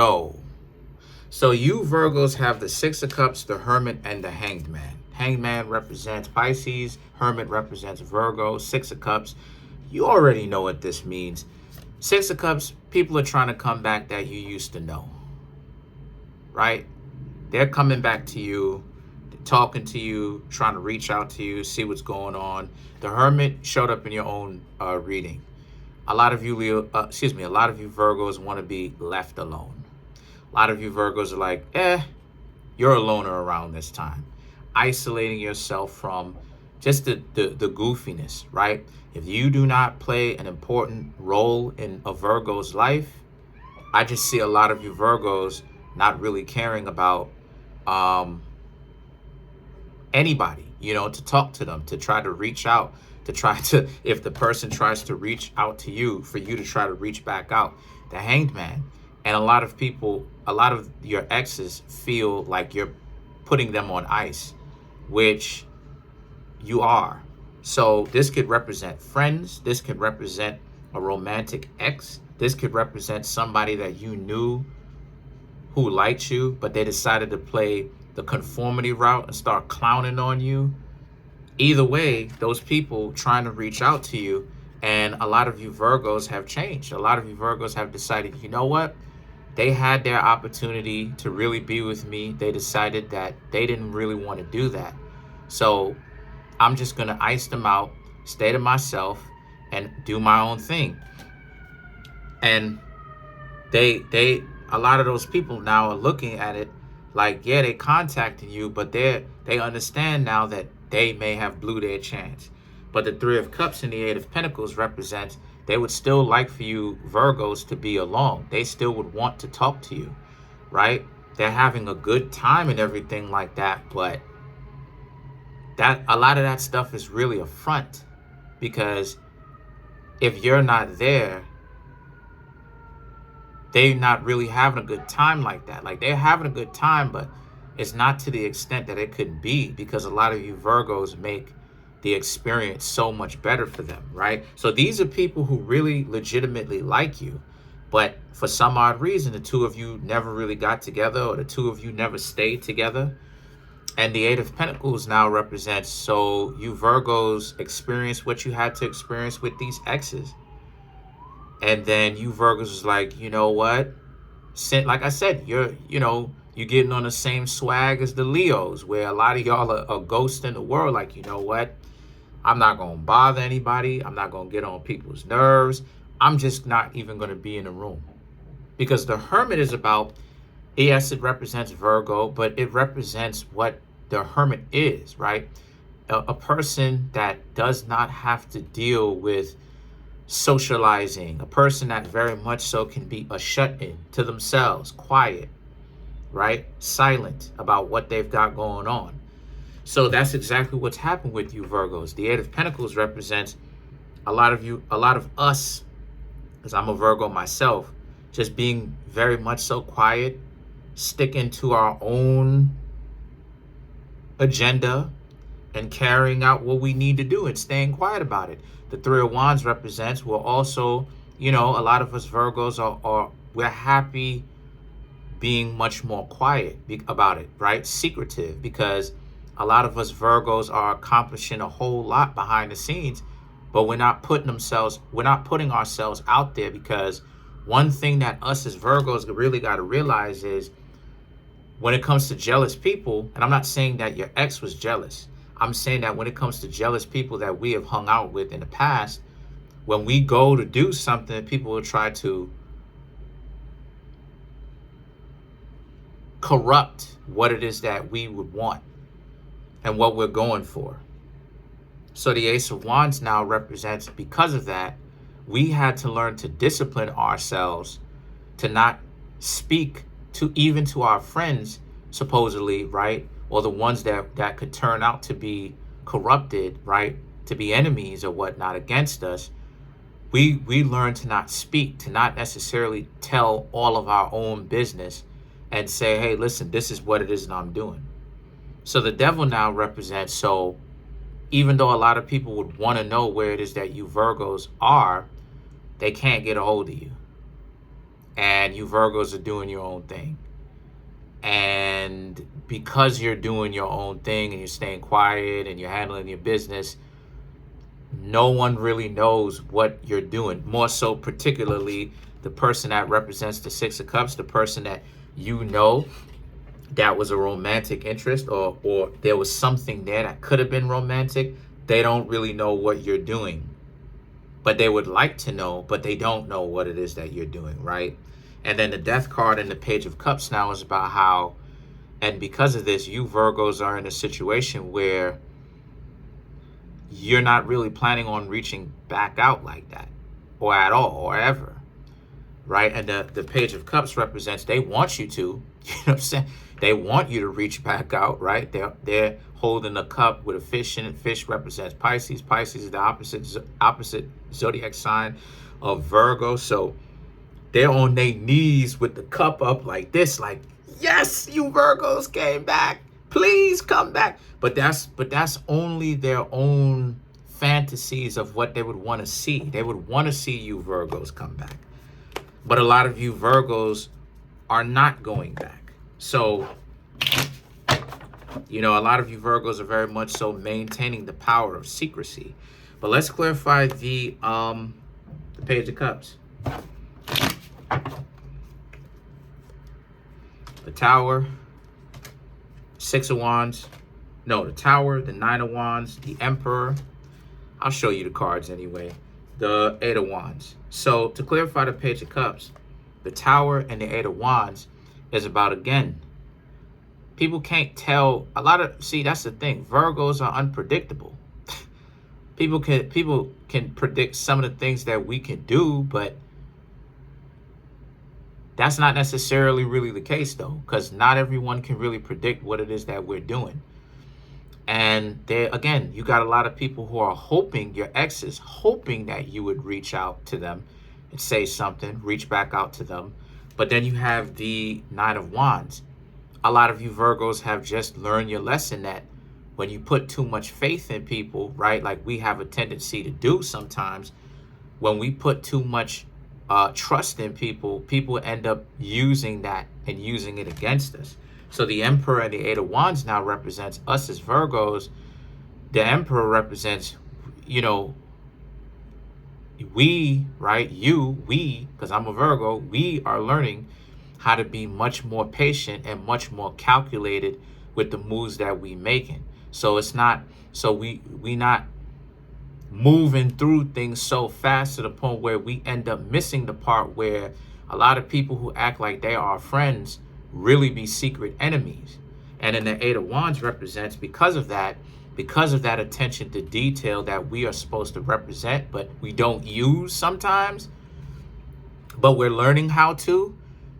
Yo, so you Virgos have the Six of Cups, the Hermit, and the Hanged Man. Hanged Man represents Pisces, Hermit represents Virgo, Six of Cups. You already know what this means. Six of Cups, people are trying to come back that you used to know, right? They're coming back to you, talking to you, trying to reach out to you, see what's going on. The Hermit showed up in your own reading. A lot of you a lot of you Virgos want to be left alone. A lot of you Virgos are like, you're a loner around this time. Isolating yourself from just the goofiness, right? If you do not play an important role in a Virgo's life, I just see a lot of you Virgos not really caring about anybody, to talk to them, to try to reach out, if the person tries to reach out to you, for you to try to reach back out. The Hanged Man. And a lot of your exes feel like you're putting them on ice, which you are. So this could represent friends. This could represent a romantic ex. This could represent somebody that you knew who liked you, but they decided to play the conformity route and start clowning on you. Either way, those people trying to reach out to you, and a lot of you Virgos have changed. A lot of you Virgos have decided, you know what? They had their opportunity to really be with me. They decided that they didn't really want to do that. So I'm just going to ice them out, stay to myself, and do my own thing. And a lot of those people now are looking at it like, yeah, they contacting you, but they understand now that they may have blew their chance. But the Three of Cups and the Eight of Pentacles represents they would still like for you Virgos to be along. They still would want to talk to you, right? They're having a good time and everything like that, but a lot of that stuff is really a front, because if you're not there, they're not really having a good time like that. Like, they're having a good time, but it's not to the extent that it could be, because a lot of you Virgos make the experience so much better for them, right? So these are people who really legitimately like you, but for some odd reason, the two of you never really got together, or the two of you never stayed together. And the Eight of Pentacles now represents, so you Virgos experienced what you had to experience with these exes. And then you Virgos is like, you know what? Like I said, you're getting on the same swag as the Leos, where a lot of y'all are ghosts in the world. Like, you know what? I'm not going to bother anybody. I'm not going to get on people's nerves. I'm just not even going to be in the room. Because the Hermit is about, yes, it represents Virgo, but it represents what the Hermit is, right? A person that does not have to deal with socializing, a person that very much so can be a shut-in to themselves, quiet, right? Silent about what they've got going on. So that's exactly what's happened with you Virgos. The Eight of Pentacles represents a lot of us, because I'm a Virgo myself, just being very much so quiet, sticking to our own agenda and carrying out what we need to do and staying quiet about it. The Three of Wands represents, we're also, a lot of us Virgos we're happy being much more quiet about it, right? Secretive, because a lot of us Virgos are accomplishing a whole lot behind the scenes, but we're not putting ourselves out there, because one thing that us as Virgos really got to realize is, when it comes to jealous people, and I'm not saying that your ex was jealous, I'm saying that when it comes to jealous people that we have hung out with in the past, when we go to do something, people will try to corrupt what it is that we would want and what we're going for. So the Ace of Wands now represents, because of that, we had to learn to discipline ourselves to not speak even to our friends, supposedly, right? Or the ones that could turn out to be corrupted, right? To be enemies or whatnot against us. We learn to not speak, to not necessarily tell all of our own business and say, hey, listen, this is what it is that I'm doing. So the Devil now represents, so even though a lot of people would want to know where it is that you Virgos are, they can't get a hold of you. and you Virgos are doing your own thing. And because you're doing your own thing and you're staying quiet and you're handling your business, no one really knows what you're doing. More so, particularly the person that represents the Six of Cups, the person that you know that was a romantic interest, or there was something there that could have been romantic. They don't really know what you're doing, but they would like to know, but they don't know what it is that you're doing, right? And then the Death card and the Page of Cups now is about how, and because of this, you Virgos are in a situation where you're not really planning on reaching back out like that, or at all, or ever, right? And the Page of Cups represents they want you to, you know what I'm saying? They want you to reach back out, right? They're holding a cup with a fish in it. Fish represents Pisces. Pisces is the opposite zodiac sign of Virgo. So they're on their knees with the cup up like this, like, yes, you Virgos came back. Please come back. But that's only their own fantasies of what they would want to see. They would want to see you Virgos come back. But a lot of you Virgos are not going back. So, you know, a lot of you Virgos are very much so maintaining the power of secrecy. But let's clarify the Page of Cups. The Tower, Six of Wands. No, the Tower, the Nine of Wands, the Emperor. I'll show you the cards anyway. The Eight of Wands. So to clarify the Page of Cups, the Tower and the Eight of Wands is about, again, people can't tell see, that's the thing. Virgos are unpredictable. people can predict some of the things that we can do, but that's not necessarily really the case though, because not everyone can really predict what it is that we're doing. And there again, you got a lot of people who are hoping, your exes, hoping that you would reach out to them and say something, reach back out to them. But then you have the Nine of Wands. A lot of you Virgos have just learned your lesson that when you put too much faith in people, right, like we have a tendency to do sometimes, when we put too much trust in people, people end up using that and using it against us. So the Emperor and the Eight of Wands now represents us as Virgos. The Emperor represents, you know, we, right? We, because I'm a Virgo, we are learning how to be much more patient and much more calculated with the moves that we making. So it's not, so we not moving through things so fast to the point where we end up missing the part where a lot of people who act like they are friends really be secret enemies. And then the Eight of Wands represents, because of that attention to detail that we are supposed to represent, but we don't use sometimes, but we're learning how to.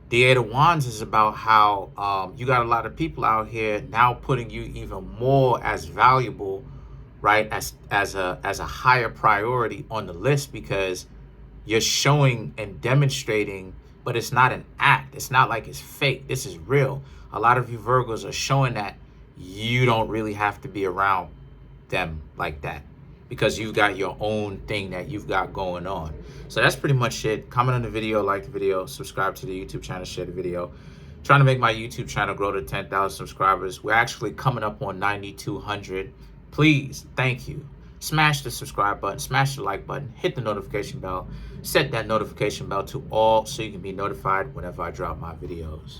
The Eight of Wands is about how you got a lot of people out here now putting you even more as valuable, right, as a higher priority on the list, because you're showing and demonstrating, but it's not an act. It's not like it's fake. This is real. A lot of you Virgos are showing that you don't really have to be around them like that, because you've got your own thing that you've got going on. So that's pretty much it. Comment on the video, like the video, subscribe to the YouTube channel, share the video. Trying to make my YouTube channel grow to 10,000 subscribers. We're actually coming up on 9,200. Please, thank you. Smash the subscribe button, smash the like button, hit the notification bell, set that notification bell to all so you can be notified whenever I drop my videos.